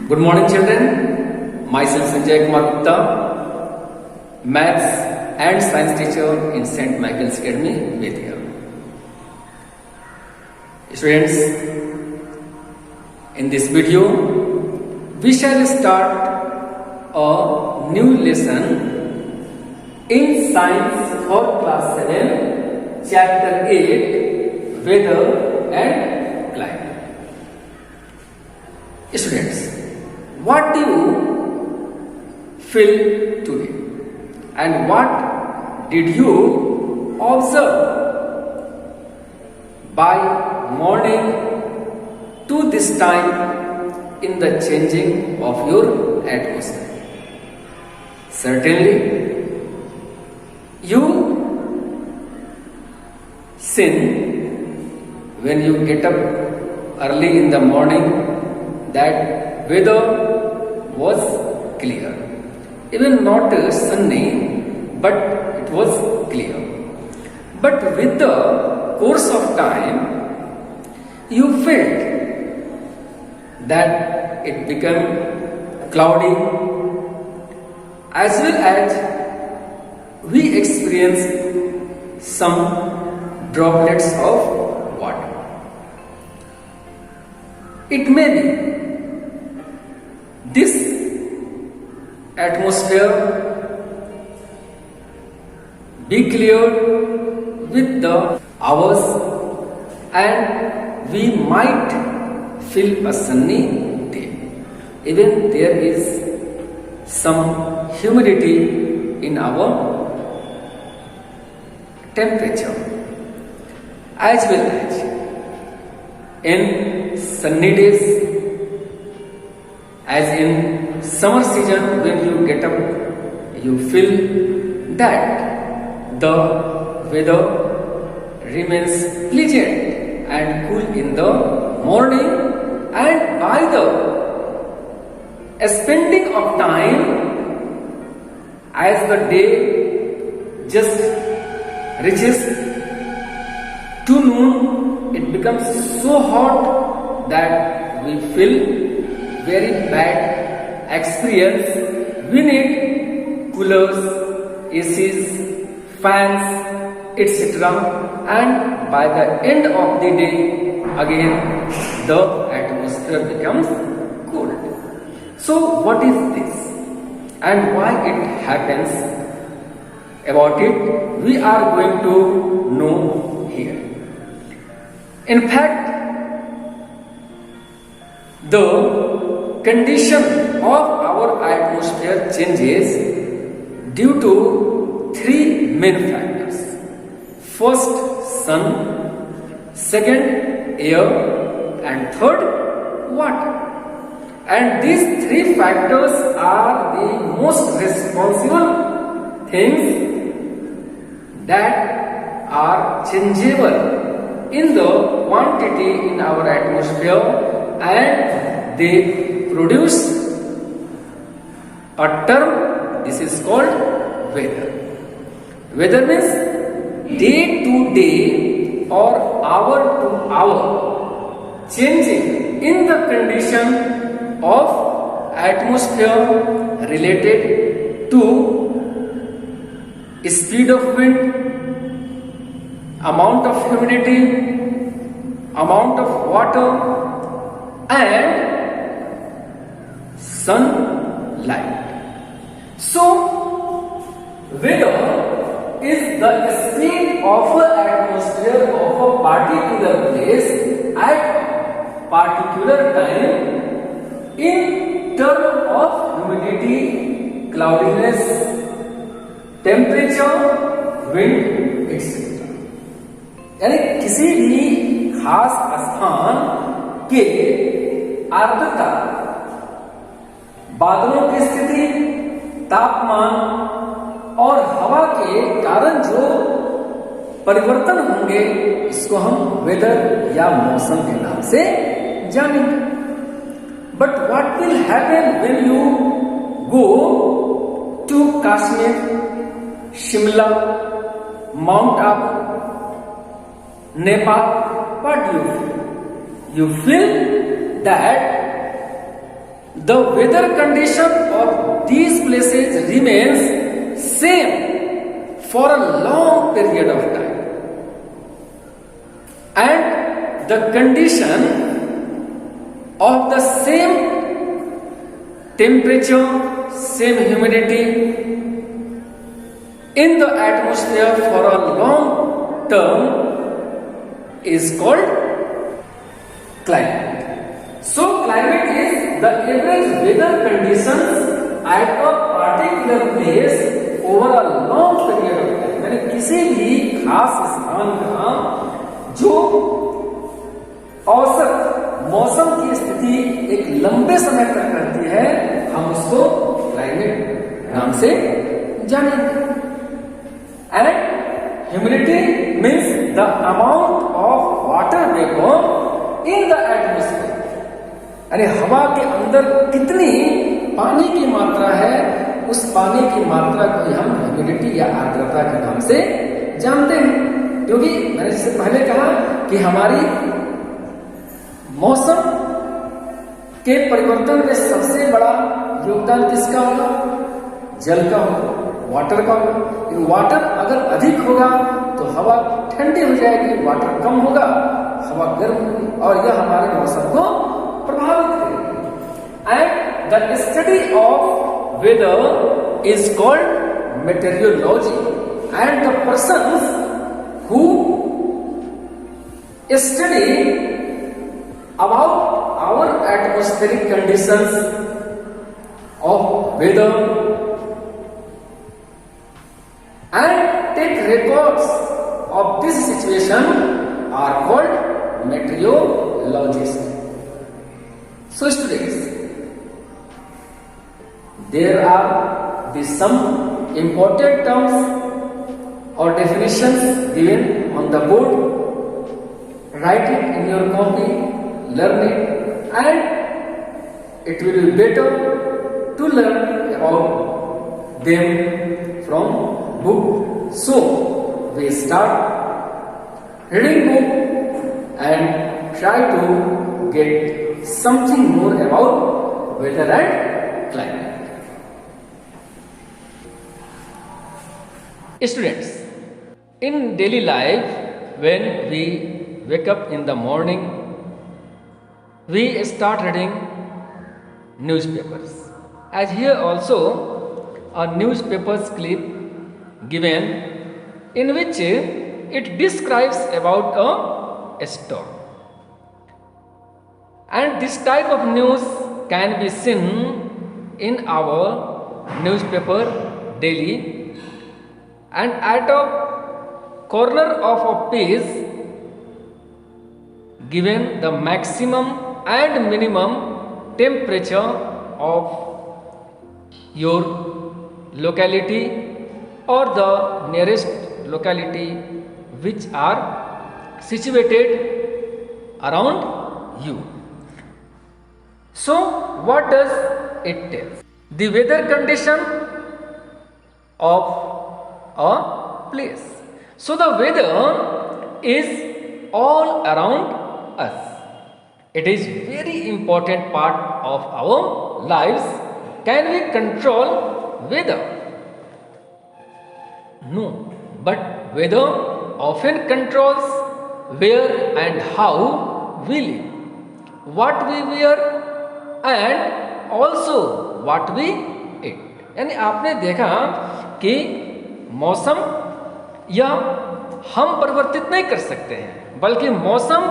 Good morning, children. Myself Sanjay Kumar Gupta, Maths and Science teacher in St. Michael's Academy, Bethiya. Students, in this video, we shall start a new lesson in Science for Class 7, Chapter 8, Weather and Climate. Students, what do you feel today and what did you observe by morning to this time in the changing of your atmosphere? Certainly you seen when you get up early in the morning that weather was clear, even not sunny, but it was clear. But with the course of time, you felt that it became cloudy, as well as we experienced some droplets of water. It may be this atmosphere be cleared with the hours and we might feel a sunny day. Even there is some humidity in our temperature, as well as in sunny days, as in summer season, when you get up, you feel that the weather remains pleasant and cool in the morning, and by the spending of time, as the day just reaches to noon, it becomes so hot that we feel very bad experience. We need coolers, ACs, fans, etc. And by the end of the day, again the atmosphere becomes cold. So what is this and why it happens? About it we are going to know here. In fact, the condition of our atmosphere changes due to three main factors. First, sun; second, air; and third, water. And these three factors are the most responsible things that are changeable in the quantity in our atmosphere, and they produce a term. This is called weather. Weather means day to day or hour to hour changing in the condition of atmosphere related to speed of wind, amount of humidity, amount of water, and sunlight. So, weather is the speed of an atmosphere of a particular place at particular time in terms of humidity, cloudiness, temperature, wind, etc. यानी किसी भी खास स्थान के आर्द्रता, बादलों की स्थिति, तापमान और हवा के कारण जो परिवर्तन होंगे, इसको हम वेदर या मौसम के नाम से जानेंगे. But what will happen when you go to Kashmir, Shimla, Mount Abu, Nepal? What do you feel? You feel that the weather condition of these places remains same for a long period of time, and the condition of the same temperature, same humidity in the atmosphere for a long term is called climate. So climate is the average weather conditions at a particular place over a long period of time. यानी किसी भी खास स्थान का जो औसत मौसम की स्थिति एक लंबे समय तक रहती है, हम उसको क्लाइमेट नाम से जानेंगे. And humidity means the amount of water vapor in the atmosphere. यानी हवा के अंदर कितनी पानी की मात्रा है, उस पानी की मात्रा को हम ह्यूमिडिटी या आर्द्रता के नाम से जानते हैं. क्योंकि मैंने इससे पहले कहा कि हमारी मौसम के परिवर्तन में सबसे बड़ा योगदान किसका होगा? जल का होगा, वाटर का होगा. वाटर अगर अधिक होगा तो हवा ठंडी हो जाएगी, वाटर कम होगा हवा गर्म होगी, और यह हमारे मौसम को प्रभावित करेगी. And the study of weather is called meteorology, and the persons who study about our atmospheric conditions of weather and take records of this situation are called meteorologists. So students, there are some important terms or definitions given on the board. Write it in your copy, learn it, and it will be better to learn about them from book. So we start reading book and try to get something more about weather and climate. Students, in daily life, when we wake up in the morning, we start reading newspapers. As here also a newspaper's clip given in which it describes about a storm. And this type of news can be seen in our newspaper daily, and at a corner of a page given the maximum and minimum temperature of your locality or the nearest locality which are situated around you. So what does it tell? The weather condition of a place. So the weather is all around us. It is very important part of our lives. Can we control weather? No, but weather often controls where and how we live, what we wear, and also what we eat. यानी आपने देखा कि मौसम या हम परिवर्तित नहीं कर सकते हैं, बल्कि मौसम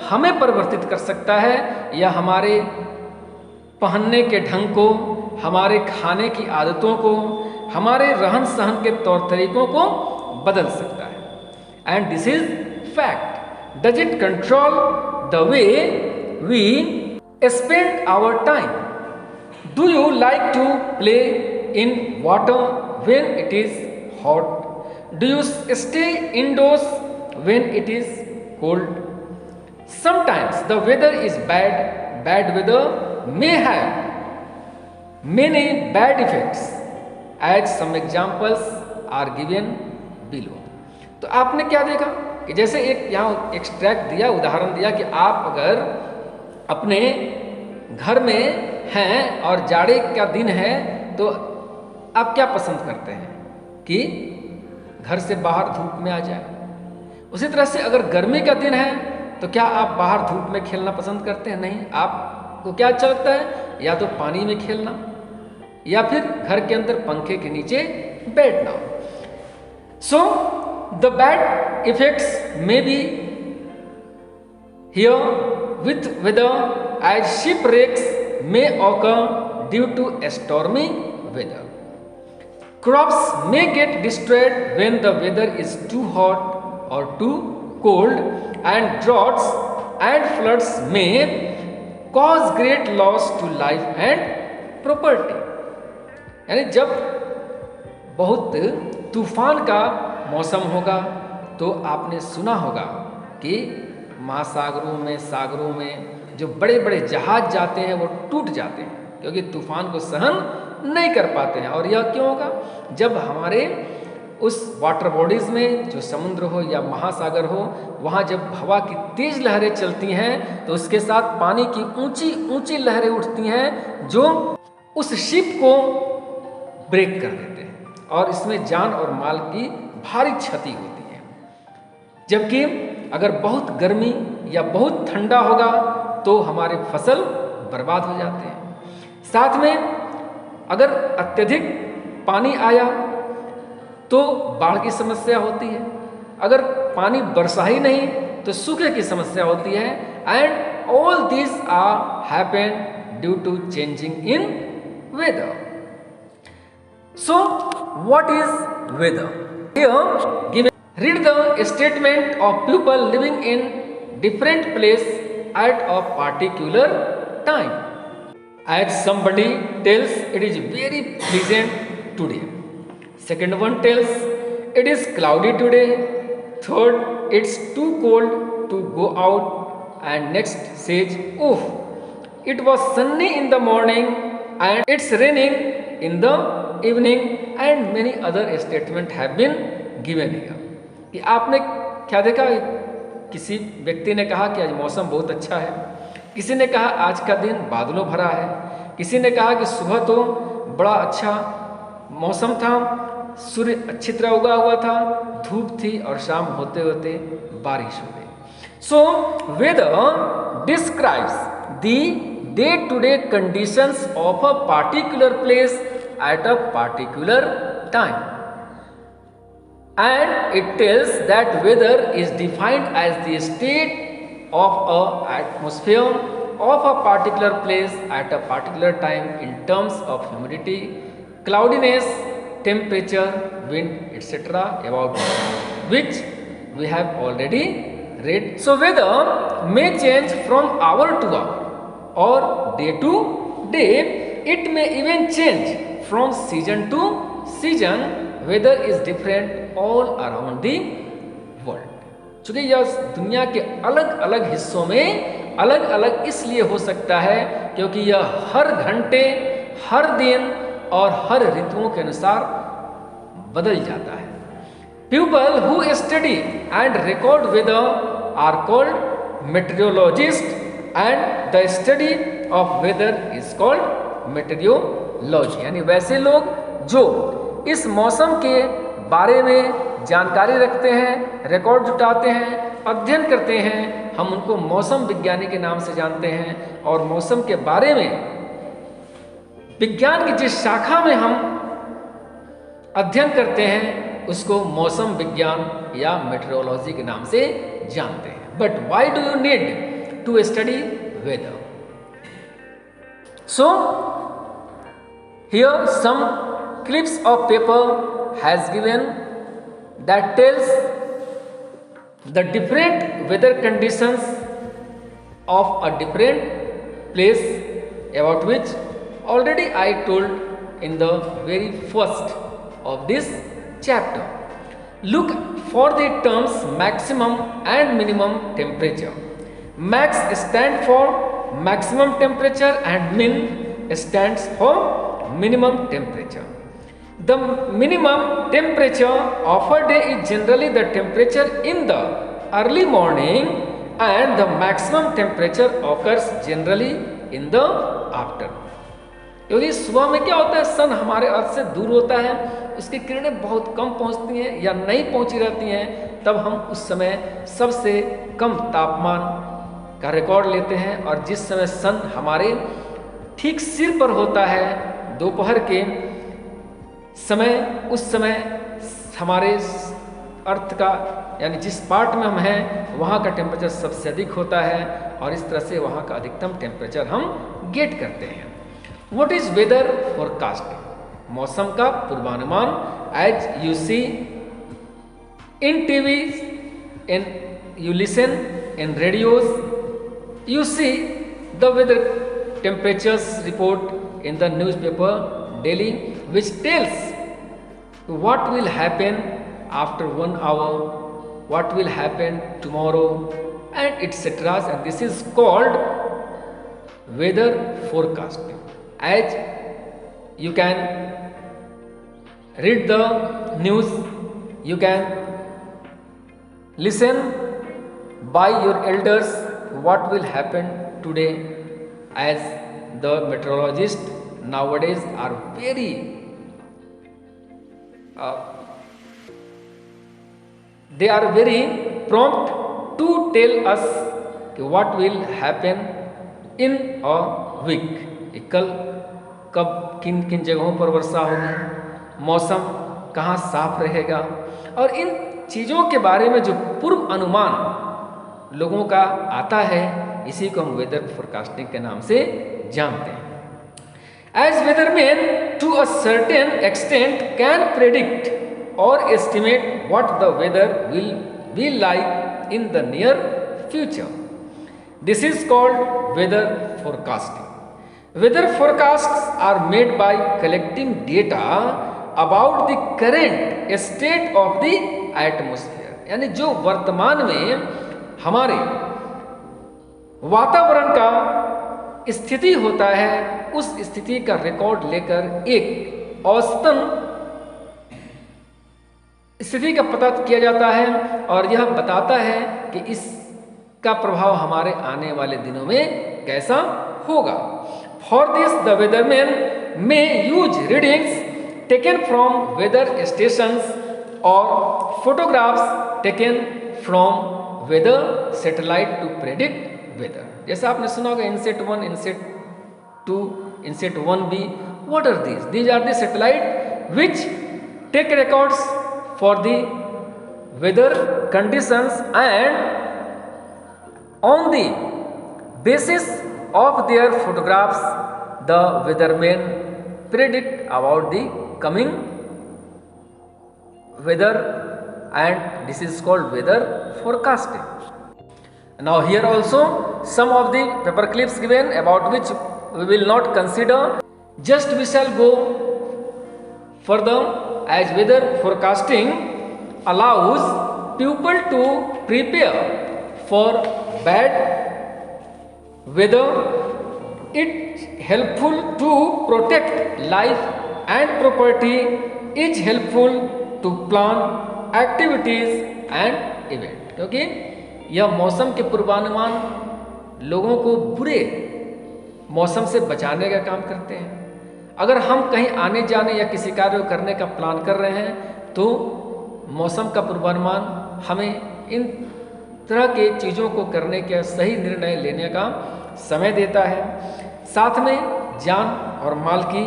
हमें परिवर्तित कर सकता है, या हमारे पहनने के ढंग को, हमारे खाने की आदतों को, हमारे रहन सहन के तौर तरीकों को बदल सकता है. And this is fact. Does it control the way we spend our time? Do you like to play in water when it is hot? Do you stay indoors when it is cold? Sometimes the weather is bad. Bad weather may have many bad effects, as some examples are given below. तो आपने क्या देखा कि जैसे एक यहाँ extract दिया, उदाहरण दिया कि आप अगर अपने घर में हैं और जाड़े का दिन है तो आप क्या पसंद करते हैं कि घर से बाहर धूप में आ जाए। उसी तरह से अगर गर्मी का दिन है तो क्या आप बाहर धूप में खेलना पसंद करते हैं? नहीं, आपको क्या अच्छा लगता है? या तो पानी में खेलना या फिर घर के अंदर पंखे के नीचे बैठना। So the bad effects may be here with weather as shipwrecks may occur due to a stormy weather. Crops may get destroyed when the weather is too hot or too cold, and droughts and floods may cause great loss to life and property. यानी जब बहुत तूफान का मौसम होगा तो आपने सुना होगा कि महासागरों में, सागरों में जो बड़े बड़े जहाज जाते हैं वो टूट जाते हैं क्योंकि तूफान को सहन नहीं कर पाते हैं। और यह क्यों होगा? जब हमारे उस वाटर बॉडीज़ में, जो समुद्र हो या महासागर हो, वहाँ जब हवा की तेज़ लहरें चलती हैं तो उसके साथ पानी की ऊंची ऊंची लहरें उठती हैं जो उस शिप को ब्रेक कर देते हैं और इसमें जान और माल की भारी क्षति होती है। जबकि अगर बहुत गर्मी या बहुत ठंडा होगा तो हमारे फसल बर्बाद हो जाते हैं। साथ में अगर अत्यधिक पानी आया तो बाढ़ की समस्या होती है, अगर पानी बरसा ही नहीं तो सूखे की समस्या होती है। And all this are happen due to changing in weather. So what is weather? Here given read the statement of people living in different place at a particular time. As somebody tells it is very pleasant today. Second one tells it is cloudy today. Third, it's too cold to go out. And next says, oof, it was sunny in the morning and it's raining in the evening. And many other statements have been given here. कि आपने क्या देखा? किसी व्यक्ति ने कहा कि आज मौसम बहुत अच्छा है, किसी ने कहा आज का दिन बादलों भरा है, किसी ने कहा कि सुबह तो बड़ा अच्छा मौसम था, सूर्य अच्छी तरह उगा हुआ था, धूप थी और शाम होते होते बारिश हो गई। So weather describes the day to day conditions of a particular place at a particular time. And it tells that weather is defined as the state of a atmosphere of a particular place at a particular time in terms of humidity, cloudiness, temperature, wind, etc. about which we have already read. So weather may change from hour to hour or day to day. It may even change from season to season. Weather is different all around the world. चूंकि यह दुनिया के अलग अलग हिस्सों में अलग अलग इसलिए हो सकता है क्योंकि यह हर घंटे, हर दिन और हर ऋतुओं के अनुसार बदल जाता है. People who study and record weather are called meteorologists, and the study of weather is called meteorology. यानी वैसे लोग जो इस मौसम के बारे में जानकारी रखते हैं, रिकॉर्ड जुटाते हैं, अध्ययन करते हैं, हम उनको मौसम विज्ञानी के नाम से जानते हैं. और मौसम के बारे में विज्ञान की जिस शाखा में हम अध्ययन करते हैं उसको मौसम विज्ञान या मेट्रोलॉजी के नाम से जानते हैं. But why do you need to study weather? So here some clips of paper has given that tells the different weather conditions of a different place about which already I told in the very first of this chapter. Look for the terms maximum and minimum temperature. Max stands for maximum temperature and min stands for minimum temperature. The minimum temperature of a day is generally the temperature in the early morning, and the maximum temperature occurs generally in the afternoon. क्योंकि सुबह में क्या होता है, सन हमारे अर्थ से दूर होता है, उसकी किरणें बहुत कम पहुंचती हैं या नहीं पहुंची रहती हैं, तब हम उस समय सबसे कम तापमान का रिकॉर्ड लेते हैं। और जिस समय सन हमारे ठीक सिर पर होता है दोपहर के समय, उस समय हमारे अर्थ का यानी जिस पार्ट में हम हैं वहाँ का टेम्परेचर सबसे अधिक होता है, और इस तरह से वहाँ का अधिकतम टेम्परेचर हम गेट करते हैं। What is weather forecasting? मौसम का पूर्वानुमान। As you see in TV, in you listen in radios, you see the weather temperatures report in the newspaper daily, which tells what will happen after 1 hour, what will happen tomorrow, and etc. And this is called weather forecasting. As you can read the news, you can listen by your elders what will happen today, as the meteorologists nowadays are very they are very prompt to tell us what will happen in a week, कल कब किन किन जगहों पर वर्षा होगी, मौसम कहाँ साफ रहेगा, और इन चीज़ों के बारे में जो पूर्व अनुमान लोगों का आता है, इसी को हम वेदर फोरकास्टिंग के नाम से जानते हैं। As weatherman to a certain extent can predict और estimate what the weather will be like in the near future, this is called weather forecasting. Weather forecasts are made by collecting data about the current state of the atmosphere, यानी जो वर्तमान में हमारे वातावरण का स्थिति होता है, उस स्थिति का रिकॉर्ड लेकर एक औसतन स्थिति का पता किया जाता है, और यह बताता है कि इसका प्रभाव हमारे आने वाले दिनों में कैसा होगा। For this the weatherman may use readings taken from weather stations और photographs taken from weather satellite to predict weather. जैसा आपने सुना होगा INSAT 1, INSAT 2, INSAT 1B, what are these? These are the satellite which take records for the weather conditions, and on the basis of their photographs the weatherman predict about the coming weather, and this is called weather forecasting. Now here also some of the paper clips given about which we will not consider, just we shall go further. As weather forecasting allows people to prepare for bad weather, it helpful to protect life and property, is helpful to plan activities and event, क्योंकि यह मौसम के पूर्वानुमान लोगों को बुरे मौसम से बचाने का काम करते हैं। अगर हम कहीं आने जाने या किसी कार्य को करने का प्लान कर रहे हैं तो मौसम का पूर्वानुमान हमें इन तरह के चीज़ों को करने के सही निर्णय लेने का समय देता है। साथ में जान और माल की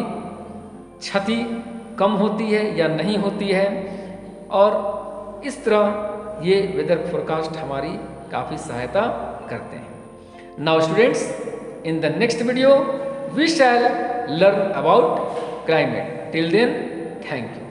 क्षति कम होती है या नहीं होती है, और इस तरह ये वेदर फोरकास्ट हमारी काफ़ी सहायता करते हैं। Now students, in the next video we shall learn about climate. Till then, thank you.